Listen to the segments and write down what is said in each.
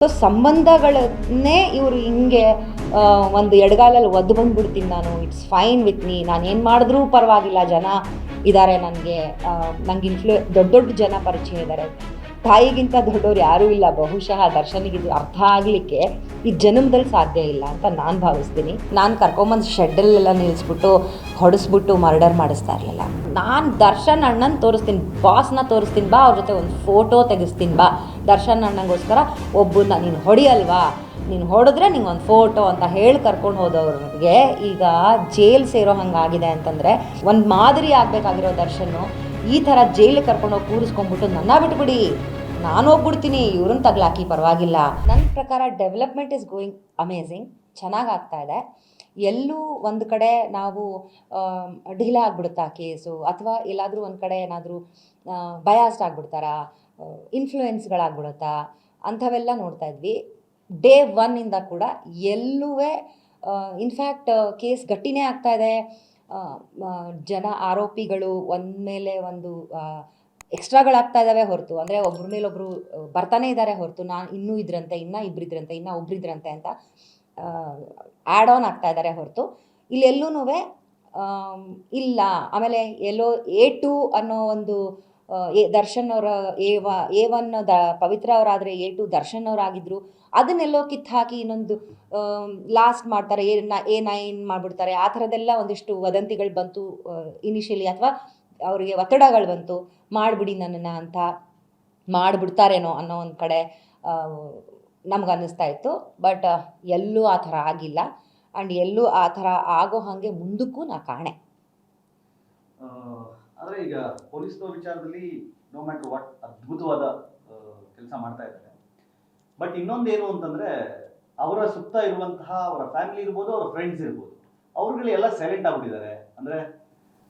So ಸಂಬಂಧಗಳನ್ನೇ ಇವರು ಹಿಂಗೆ ಒಂದು ಎಡಗಾಲಲ್ಲಿ ಒದ್ದು ಬಂದ್ಬಿಡ್ತೀನಿ ನಾನು, ಇಟ್ಸ್ ಫೈನ್ ವಿತ್ ಮೀ, ನಾನು ಏನು ಮಾಡಿದ್ರೂ ಪರವಾಗಿಲ್ಲ, ಜನ ಇದ್ದಾರೆ ನನಗೆ, ನಂಗೆ ದೊಡ್ಡ ದೊಡ್ಡ ಜನ ಪರಿಚಯ ಇದ್ದಾರೆ, ತಾಯಿಗಿಂತ ದೊಡ್ಡವ್ರು ಯಾರೂ ಇಲ್ಲ, ಬಹುಶಃ ದರ್ಶನಿಗೆ ಇದು ಅರ್ಥ ಆಗಲಿಕ್ಕೆ ಈ ಜನ್ಮದಲ್ಲಿ ಸಾಧ್ಯ ಇಲ್ಲ ಅಂತ ನಾನು ಭಾವಿಸ್ತೀನಿ. ನಾನು ಕರ್ಕೊಂಬಂದು ಶೆಡ್ಡಲ್ಲೆಲ್ಲ ನಿಲ್ಲಿಸ್ಬಿಟ್ಟು ಹೊಡೆಸ್ಬಿಟ್ಟು ಮರ್ಡರ್ ಮಾಡಿಸ್ತಾ ಇರಲಿಲ್ಲ. ನಾನು ದರ್ಶನ್ ಅಣ್ಣನ ತೋರಿಸ್ತೀನಿ, ಬಾಸ್ನ ತೋರಿಸ್ತೀನಿ, ಬಾ ಅವ್ರ ಜೊತೆ ಒಂದು ಫೋಟೋ ತೆಗೆಸ್ತೀನಿ, ಬಾ ದರ್ಶನ್ ಅಣ್ಣಂಗೋಸ್ಕರ ಒಬ್ಬನ್ನ ನೀನು ಹೊಡಿಯಲ್ವಾ, ನೀನು ಹೊಡೆದ್ರೆ ನಿಂಗೊಂದು ಫೋಟೋ ಅಂತ ಹೇಳಿ ಕರ್ಕೊಂಡು ಹೋದವ್ರಿಗೆ ಈಗ ಜೈಲ್ ಸೇರೋ ಹಂಗಾಗಿದೆ ಅಂತಂದರೆ ಒಂದು ಮಾದರಿ ಆಗಬೇಕಾಗಿರೋ ದರ್ಶನ್ನು ಈ ಥರ ಜೈಲಿಗೆ ಕರ್ಕೊಂಡೋಗಿ ಕೂರಿಸ್ಕೊಂಡ್ಬಿಟ್ಟು ನನ್ನ ಬಿಟ್ಬಿಡಿ, ನಾನು ಹೋಗ್ಬಿಡ್ತೀನಿ, ಇವ್ರನ್ನ ತಗ್ಲಾಕಿ ಪರವಾಗಿಲ್ಲ. ನನ್ನ ಪ್ರಕಾರ ಡೆವಲಪ್ಮೆಂಟ್ ಇಸ್ ಗೋಯಿಂಗ್ ಅಮೇಝಿಂಗ್, ಚೆನ್ನಾಗಿ ಆಗ್ತಾ ಇದೆ. ಎಲ್ಲೂ ಒಂದು ಕಡೆ ನಾವು ಢೀಲ ಆಗಿಬಿಡುತ್ತಾ ಕೇಸು, ಅಥವಾ ಎಲ್ಲಾದರೂ ಒಂದು ಕಡೆ ಏನಾದರೂ ಬಯಾಸ್ಡ್ ಆಗಿಬಿಡ್ತಾರಾ, ಇನ್ಫ್ಲೂಯೆನ್ಸ್ಗಳಾಗ್ಬಿಡುತ್ತಾ ಅಂಥವೆಲ್ಲ ನೋಡ್ತಾ ಇದ್ವಿ. ಡೇ ಒನ್ನಿಂದ ಕೂಡ ಎಲ್ಲೂ ಇನ್ಫ್ಯಾಕ್ಟ್ ಕೇಸ್ ಗಟ್ಟಿನೇ ಆಗ್ತಾ ಇದೆ. ಜನ ಆರೋಪಿಗಳು ಒಂದು ಮೇಲೆ ಒಂದು ಎಕ್ಸ್ಟ್ರಾಗಳಾಗ್ತಾ ಇದ್ದಾವೆ ಹೊರತು, ಅಂದರೆ ಒಬ್ಬರ ಮೇಲೊಬ್ಬರು ಬರ್ತಾನೆ ಇದ್ದಾರೆ ಹೊರತು ನಾನು ಇನ್ನೂ ಇದ್ರಂತೆ, ಇನ್ನೂ ಇಬ್ಬರಿದ್ರಂತೆ, ಇನ್ನೂ ಒಬ್ಬರಿದ್ರಂತೆ ಅಂತ ಆ್ಯಡ್ ಆನ್ ಆಗ್ತಾ ಇದ್ದಾರೆ ಹೊರತು ಇಲ್ಲೆಲ್ಲೂ ಇಲ್ಲ. ಆಮೇಲೆ ಎಲ್ಲೋ A2 ಅನ್ನೋ ಒಂದು ದರ್ಶನ್ ಅವರ A1 ಪವಿತ್ರ ಅವರಾದರೆ A2 ದರ್ಶನ್ ಅವರಾಗಿದ್ದರು, ಅದನ್ನೆಲ್ಲೋ ಕಿತ್ತು ಹಾಕಿ ಇನ್ನೊಂದು ಲಾಸ್ಟ್ ಮಾಡ್ತಾರೆ, A9 ಮಾಡಿಬಿಡ್ತಾರೆ. ಆ ಥರದ್ದೆಲ್ಲ ಒಂದಿಷ್ಟು ವದಂತಿಗಳು ಬಂತು ಇನಿಷಿಯಲಿ, ಅಥವಾ ಅವರಿಗೆ ಒತ್ತಡಗಳು ಬಂತು, ಮಾಡಿಬಿಡಿ ನನ್ನನ್ನು ಅಂತ, ಮಾಡಿಬಿಡ್ತಾರೇನೋ ಅನ್ನೋ ಒಂದು ಕಡೆ ನಮ್ಗೆ ಅನ್ನಿಸ್ತಾ ಇತ್ತು. ಬಟ್ ಎಲ್ಲೂ ಆ ಥರ ಆಗಿಲ್ಲ, ಆ್ಯಂಡ್ ಎಲ್ಲೂ ಆ ಥರ ಆಗೋ ಹಾಗೆ ಮುಂದಕ್ಕೂ ನಾ ಕಾಣೆ. ಆದರೆ ಈಗ ಪೊಲೀಸ್ನವ್ರ ವಿಚಾರದಲ್ಲಿ ನೋ ಮ್ಯಾಟರ್ ವಾಟ್ ಅದ್ಭುತವಾದ ಕೆಲಸ ಮಾಡ್ತಾ ಇದ್ದಾರೆ. ಬಟ್ ಇನ್ನೊಂದೇನು ಅಂತಂದರೆ, ಅವರ ಸುತ್ತ ಇರುವಂತಹ ಅವರ ಫ್ಯಾಮಿಲಿ ಇರ್ಬೋದು, ಅವರ ಫ್ರೆಂಡ್ಸ್ ಇರ್ಬೋದು, ಅವ್ರುಗಳೆಲ್ಲ ಸೈಲೆಂಟ್ ಆಗ್ಬಿಟ್ಟಿದ್ದಾರೆ. ಅಂದರೆ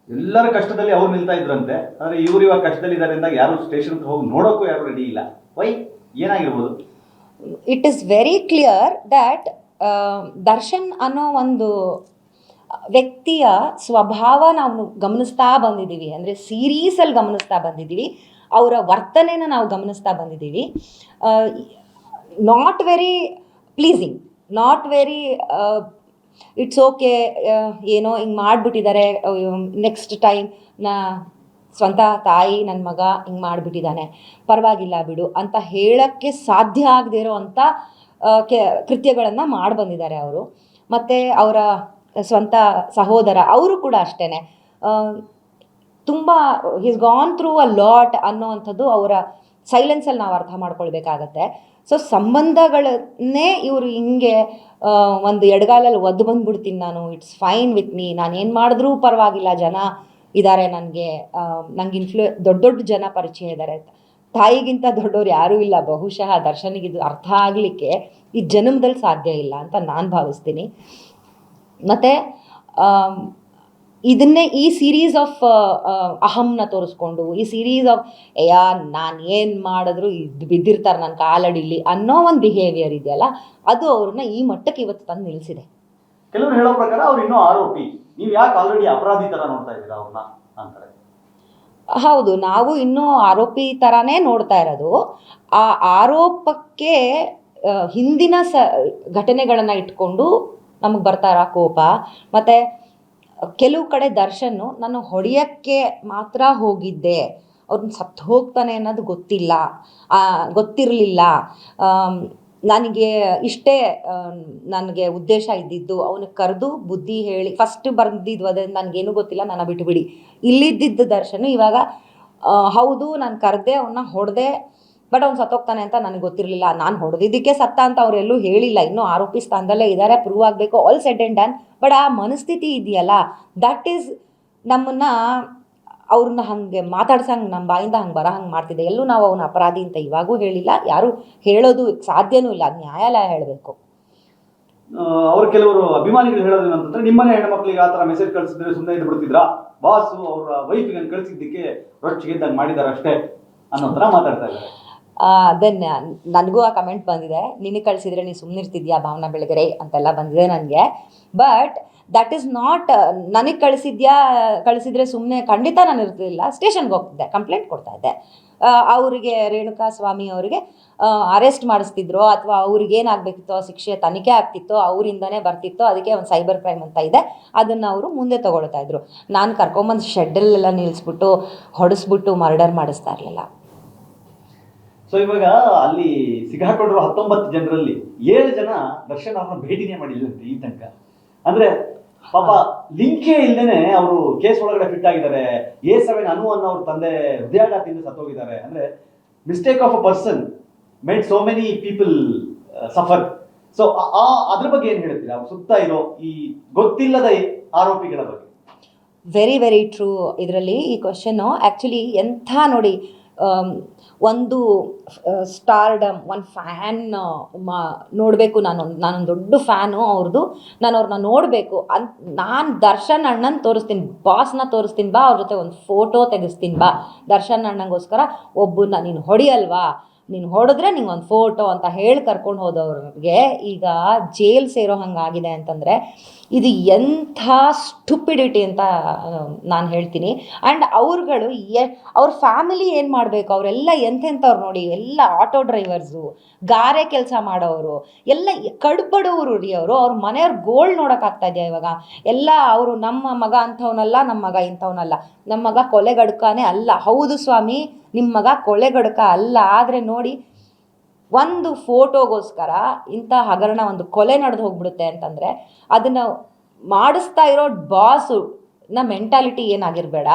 ಎಲ್ಲರ ಕಷ್ಟದಲ್ಲಿ ಅವ್ರು ನಿಲ್ತಾ ಇದ್ರಂತೆ, ಆದರೆ ಇವ್ರು ಇವಾಗ ಕಷ್ಟದಲ್ಲಿದ್ದಾರೆ ಅಂದಾಗ ಯಾರು ಸ್ಟೇಷನ್ಗೆ ಹೋಗಿ ನೋಡೋಕ್ಕೂ ಯಾರು ರೆಡಿ ಇಲ್ಲ. ವೈ, ಏನಾಗಿರ್ಬೋದು? It is very clear that Darshan ಅನ್ನೋ ಒಂದು ವ್ಯಕ್ತಿಯ ಸ್ವಭಾವ ನಾವು ಗಮನಿಸ್ತಾ ಬಂದಿದ್ದೀವಿ, ಅಂದರೆ ಸೀರೀಸಲ್ಲಿ ಗಮನಿಸ್ತಾ ಬಂದಿದ್ದೀವಿ, ಅವರ ವರ್ತನೆನ ನಾವು ಗಮನಿಸ್ತಾ ಬಂದಿದ್ದೀವಿ. Not very pleasing, not very it's okay, ಏನೋ ಹಿಂಗೆ ಮಾಡಿಬಿಟ್ಟಿದ್ದಾರೆ, ನೆಕ್ಸ್ಟ್ ಟೈಮ್ ಸ್ವಂತ ತಾಯಿ ನನ್ನ ಮಗ ಹಿಂಗೆ ಮಾಡಿಬಿಟ್ಟಿದ್ದಾನೆ, ಪರವಾಗಿಲ್ಲ ಬಿಡು ಅಂತ ಹೇಳೋಕ್ಕೆ ಸಾಧ್ಯ ಆಗದೇ ಇರೋ ಅಂಥ ಕೃತ್ಯಗಳನ್ನು ಮಾಡಿ ಬಂದಿದ್ದಾರೆ ಅವರು. ಮತ್ತು ಅವರ ಸ್ವಂತ ಸಹೋದರ ಅವರು ಕೂಡ ಅಷ್ಟೇ, ತುಂಬ he's gone through a lot ಅನ್ನೋವಂಥದ್ದು ಅವರ ಸೈಲೆನ್ಸಲ್ಲಿ ನಾವು ಅರ್ಥ ಮಾಡ್ಕೊಳ್ಬೇಕಾಗತ್ತೆ. ಸೊ ಸಂಬಂಧಗಳನ್ನೇ ಇವರು ಹಿಂಗೆ ಒಂದು ಎಡಗಾಲಲ್ಲಿ ಒದ್ದು ಬಂದ್ಬಿಡ್ತೀನಿ ನಾನು, ಇಟ್ಸ್ ಫೈನ್ ವಿತ್ ಮೀ, ನಾನು ಏನು ಮಾಡಿದ್ರೂ ಪರವಾಗಿಲ್ಲ, ಜನ ಇದ್ದಾರೆ ನನಗೆ, ನಂಗೆ ದೊಡ್ಡ ದೊಡ್ಡ ಜನ ಪರಿಚಯ ಇದ್ದಾರೆ, ತಾಯಿಗಿಂತ ದೊಡ್ಡವ್ರು ಯಾರೂ ಇಲ್ಲ, ಬಹುಶಃ ದರ್ಶನಿಗೆ ಇದು ಅರ್ಥ ಆಗಲಿಕ್ಕೆ ಈ ಜನ್ಮದಲ್ಲಿ ಸಾಧ್ಯ ಇಲ್ಲ ಅಂತ ನಾನು ಭಾವಿಸ್ತೀನಿ. ಮತ್ತು ಇದನ್ನೇ ಈ ಸೀರೀಸ್ ಆಫ್ ಅಹಂನ ತೋರಿಸ್ಕೊಂಡು, ಈ ಸೀರೀಸ್ ಆಫ್ ನಾನು ಏನು ಮಾಡಿದ್ರು ಇದು ಬಿದ್ದಿರ್ತಾರೆ ನನ್ನ ಕಾಲಡಿಲಿ ಅನ್ನೋ ಒಂದು ಬಿಹೇವಿಯರ್ ಇದೆಯಲ್ಲ, ಅದು ಅವ್ರನ್ನ ಈ ಮಟ್ಟಕ್ಕೆ ಇವತ್ತು ತಂದು ನಿಲ್ಲಿಸಿದೆ. ಕೆಲವರು ಹೇಳೋ ಪ್ರಕಾರ ಅವ್ರು ಇನ್ನೂ ಆರೋಪಿ, ನೀವು ಯಾಕೆ ಆಲ್ರೆಡಿ ಅಪರಾಧಿ ಥರ ನೋಡ್ತಾ ಇದ್ದೀರಾ ಅವ್ರನ್ನ ಅಂತಾರೆ. ಹೌದು, ನಾವು ಇನ್ನೂ ಆರೋಪಿ ಥರನೇ ನೋಡ್ತಾ ಇರೋದು. ಆ ಆರೋಪಕ್ಕೆ ಹಿಂದಿನ ಘಟನೆಗಳನ್ನು ಇಟ್ಕೊಂಡು ನಮಗೆ ಬರ್ತಾ ಇರೋ ಕೋಪ. ಮತ್ತು ಕೆಲವು ಕಡೆ ದರ್ಶನ್ನು ನಾನು ಹೊಡೆಯೋಕ್ಕೆ ಮಾತ್ರ ಹೋಗಿದ್ದೆ, ಅವ್ರನ್ನ ಸತ್ತು ಹೋಗ್ತಾನೆ ಅನ್ನೋದು ಗೊತ್ತಿರಲಿಲ್ಲ, ನನಗೆ ಇಷ್ಟೇ ನನಗೆ ಉದ್ದೇಶ ಇದ್ದಿದ್ದು, ಅವನಿಗೆ ಕರೆದು ಬುದ್ಧಿ ಹೇಳಿ ಫಸ್ಟ್ ಬರ್ದಿದ್ದು ಅದೇ, ನನಗೇನು ಗೊತ್ತಿಲ್ಲ, ನನ್ನ ಬಿಟ್ಟುಬಿಡಿ. ಇಲ್ಲಿದ್ದಿದ್ದು ದರ್ಶನು ಇವಾಗ ಹೌದು ನಾನು ಕರೆದೆ, ಅವನ್ನ ಹೊಡೆದೆ, ಬಟ್ ಅವ್ನು ಸತ್ತೋಗ್ತಾನೆ ಅಂತ ನನಗೆ ಗೊತ್ತಿರಲಿಲ್ಲ, ನಾನು ಹೊಡೆದಿದ್ದಕ್ಕೆ ಸತ್ತ ಅಂತ ಅವರೆಲ್ಲೂ ಹೇಳಿಲ್ಲ, ಇನ್ನೂ ಆರೋಪಿ ಸ್ಥಾನದಲ್ಲೇ ಇದ್ದಾರೆ, ಪ್ರೂವ್ ಆಗಬೇಕು, all said and done. But ಆ ಮನಸ್ಥಿತಿ ಇದೆಯಲ್ಲ, ದಟ್ ಈಸ್ ನಮ್ಮನ್ನು ಅವ್ರನ್ನ ಹಾಗೆ ಮಾತಾಡ್ಸಂಗೆ, ನಮ್ಮ ಬಾಯಿಂದ ಹಂಗೆ ಬರೋ ಹಂಗೆ ಮಾಡ್ತಿದ್ದೆ. ಎಲ್ಲೂ ನಾವು ಅವನ ಅಪರಾಧಿ ಅಂತ ಇವಾಗೂ ಹೇಳಿಲ್ಲ, ಯಾರೂ ಹೇಳೋದು ಸಾಧ್ಯನೂ ಇಲ್ಲ, ಅದು ನ್ಯಾಯಾಲಯ ಹೇಳಬೇಕು. ಅವ್ರು ಕೆಲವರು ಅಭಿಮಾನಿಗಳು ಹೇಳೋದು ಏನಂತಂದ್ರೆ, ನಿಮ್ಮನೆ ಹೆಣ್ಮಕ್ಳಿಗೆ ಆ ಥರ ಮೆಸೇಜ್ ಕಳಿಸಿದ್ರೆ ಸುಮ್ಮನೆ ಇದ್ದು ಬಿಡ್ತಿದ್ರಾ, ಬಾಸು ಅವರ ವೈಫಿಗೆ ಕಳಿಸಿದ್ದಕ್ಕೆ ರೊಚ್ಚಿಗೆದ್ದಂಗೆ ಮಾಡಿದ್ದಾರೆ ಅಷ್ಟೇ ಅನ್ನೋ ಥರ ಮಾತಾಡ್ತಾ ಇದ್ದಾರೆ. ಅದನ್ನು ನನಗೂ ಆ ಕಮೆಂಟ್ ಬಂದಿದೆ, ನಿನಗೆ ಕಳಿಸಿದ್ರೆ ನೀನು ಸುಮ್ಮನಿರ್ತಿದ್ಯಾ ಭಾವನಾ ಬೆಳಗೆರೆ ಅಂತೆಲ್ಲ ಬಂದಿದೆ ನನಗೆ. ಬಟ್ ದಟ್ ಈಸ್ ನಾಟ್, ನನಗೆ ಕಳಿಸಿದ್ರೆ ಸುಮ್ಮನೆ ಖಂಡಿತ ನಾನು ಇರ್ತಿಲ್ಲ, ಸ್ಟೇಷನ್ಗೆ ಹೋಗ್ತಿದ್ದೆ, ಕಂಪ್ಲೇಂಟ್ ಕೊಡ್ತಾ ಇದ್ದೆ. ಅವರಿಗೆ ರೇಣುಕಾ ಸ್ವಾಮಿ ಅವರಿಗೆ ಅರೆಸ್ಟ್ ಮಾಡಿಸ್ತಿದ್ರು ಅಥವಾ ಅವ್ರಿಗೆ ಏನಾಗಬೇಕಿತ್ತೋ ಶಿಕ್ಷೆ ತನಿಖೆ ಆಗ್ತಿತ್ತೋ ಅವರಿಂದನೇ ಬರ್ತಿತ್ತೋ. ಅದಕ್ಕೆ ಒಂದು ಸೈಬರ್ ಕ್ರೈಮ್ ಅಂತ ಇದೆ, ಅದನ್ನು ಅವರು ಮುಂದೆ ತಗೊಳ್ತಾ ಇದ್ರು. ನಾನು ಕರ್ಕೊಂಬಂದು ಶೆಡ್ಡಲ್ಲೆಲ್ಲ ನಿಲ್ಲಿಸ್ಬಿಟ್ಟು ಹೊಡೆಸ್ಬಿಟ್ಟು ಮರ್ಡರ್ ಮಾಡಿಸ್ತಾ ಇರಲಿಲ್ಲ. ಸೊ ಇವಾಗ ಅಲ್ಲಿ ಸಿಗಾಕೊಂಡಿರೋ 19 ಜನರಲ್ಲಿ 7 ಜನ ದರ್ಶನ್ ಅವ್ರನ್ನ ಭೇಟಿನೇ ಮಾಡಿಲ್ಲಂತೆ ಈ ತನಕ. ಅಂದ್ರೆ ಪಾಪ ಲಿಂಕೇ ಇಲ್ದೇನೆ ಅವರು ಕೇಸ್ ಒಳಗಡೆ ಫಿಟ್ ಆಗಿದ್ದಾರೆ. A7 ಅನು ಅನ್ನೋ ಅವ್ರ ತಂದೆ ಹೃದಯಾಘಾತದಿಂದ ಸತ್ತೋಗಿದ್ದಾರೆ. ಅಂದ್ರೆ mistake of a person made so many people suffer. So ಅದ್ರ ಬಗ್ಗೆ ಏನ್ ಹೇಳ್ತೀರಾ, ಅವ್ರ ಸುತ್ತ ಇರೋ ಈ ಗೊತ್ತಿಲ್ಲದ ಆರೋಪಿಗಳ ಬಗ್ಗೆ? Very very true. ಇದರಲ್ಲಿ ಈ ಕ್ವಶನ್ನು ಆ್ಯಕ್ಚುಲಿ ಎಂಥ ನೋಡಿ, ಒಂದು ಸ್ಟಾರ್ಡಮ್, ಒಂದು ಫ್ಯಾನ್ ನೋಡಬೇಕು. ನಾನೊಂದು ದೊಡ್ಡ ಫ್ಯಾನು ಅವ್ರದ್ದು. ನಾನು ಅವ್ರನ್ನ ನೋಡಬೇಕು ನಾನು ದರ್ಶನ್ ಅಣ್ಣನ ತೋರಿಸ್ತೀನಿ, ಬಾಸ್ನ ತೋರಿಸ್ತೀನಿ, ಬಾ ಅವ್ರ ಜೊತೆ ಒಂದು ಫೋಟೋ ತೆಗೆಸ್ತೀನಿ, ಬಾ ದರ್ಶನ್ ಅಣ್ಣಂಗೋಸ್ಕರ ಒಬ್ಬನ್ನ ನೀನು ಹೊಡಿಯಲ್ವಾ, ನೀನು ಹೊಡೆದ್ರೆ ನಿಂಗೆ ಒಂದು ಫೋಟೋ ಅಂತ ಹೇಳಿ ಕರ್ಕೊಂಡು ಹೋದವ್ರಿಗೆ ಈಗ ಜೈಲ್ ಸೇರೋ ಹಂಗಾಗಿದೆ ಅಂತಂದರೆ ಇದು ಎಂಥ ಸ್ಟುಪಿಡಿಟಿ ಅಂತ ನಾನು ಹೇಳ್ತೀನಿ. ಆ್ಯಂಡ್ ಅವ್ರುಗಳು ಅವ್ರ ಫ್ಯಾಮಿಲಿ ಏನು ಮಾಡಬೇಕು, ಅವರೆಲ್ಲ ಎಂಥೆಂಥವ್ರು ನೋಡಿ, ಎಲ್ಲ ಆಟೋ ಡ್ರೈವರ್ಸು, ಗಾರೆ ಕೆಲಸ ಮಾಡೋರು, ಎಲ್ಲ ಕಡ್ಬಡವರು ರೀ ಅವರು. ಅವ್ರ ಮನೆಯವ್ರ ಗೋಲ್ಡ್ ನೋಡೋಕ್ಕಾಗ್ತಾ ಇದೆಯಾ ಇವಾಗ? ಎಲ್ಲ ಅವರು ನಮ್ಮ ಮಗ ಅಂಥವನಲ್ಲ, ನಮ್ಮ ಮಗ ಇಂಥವನಲ್ಲ, ನಮ್ಮ ಮಗ ಕೊಲೆಗಡುಕನೇ ಅಲ್ಲ. ಹೌದು ಸ್ವಾಮಿ, ನಿಮ್ಮ ಮಗ ಕೊಲೆಗಡುಕ ಅಲ್ಲ. ಆದರೆ ನೋಡಿ, ಒಂದು ಫೋಟೋಗೋಸ್ಕರ ಇಂಥ ಹಗರಣ, ಒಂದು ಕೊಲೆ ನಡೆದು ಹೋಗ್ಬಿಡುತ್ತೆ ಅಂತಂದರೆ ಅದನ್ನು ಮಾಡಿಸ್ತಾ ಇರೋ ಬಾಸು ಮೆಂಟಾಲಿಟಿ ಏನಾಗಿರಬೇಡ.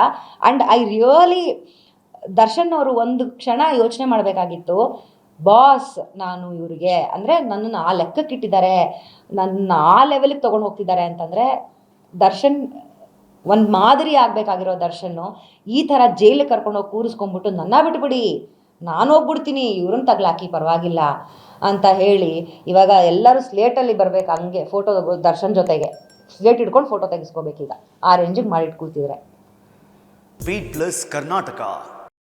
ಆ್ಯಂಡ್ ಐ ರಿಯಲಿ ದರ್ಶನ್ ಅವರು ಒಂದು ಕ್ಷಣ ಯೋಚನೆ ಮಾಡಬೇಕಾಗಿತ್ತು, ಬಾಸ್ ನಾನು ಇವರಿಗೆ ಅಂದರೆ ನನ್ನನ್ನು ಆ ಲೆಕ್ಕಕ್ಕಿಟ್ಟಿದ್ದಾರೆ, ನನ್ನ ಆ ಲೆವೆಲಿಗೆ ತೊಗೊಂಡು ಹೋಗ್ತಿದ್ದಾರೆ ಅಂತಂದರೆ ದರ್ಶನ್ ಒಂದು ಮಾದರಿ ಆಗಬೇಕಾಗಿರೋ ದರ್ಶನ್ನು ಈ ಥರ ಜೈಲಿಗೆ ಕರ್ಕೊಂಡೋಗಿ ಕೂರಿಸ್ಕೊಂಡ್ಬಿಟ್ಟು ನನ್ನ ಬಿಟ್ಬಿಡಿ, ನಾನು ಹೋಗ್ಬಿಡ್ತೀನಿ, ಇವ್ರನ್ನ ತಗ್ಲಾಕಿ ಪರವಾಗಿಲ್ಲ ಅಂತ ಹೇಳಿ ಇವಾಗ ಎಲ್ಲರೂ ಸ್ಲೇಟಲ್ಲಿ ಬರಬೇಕು. ಹಂಗೆ ಫೋಟೋ ದರ್ಶನ್ ಜೊತೆಗೆ ಸ್ಲೇಟ್ ಹಿಡ್ಕೊಂಡು ಫೋಟೋ ತೆಗೆಸ್ಕೋಬೇಕೀಗ, ಆ ರೇಂಜಿಗೆ ಮಾಡಿಟ್ಟು ಕೂತಿದ್ರೆ. Beet plus Karnataka.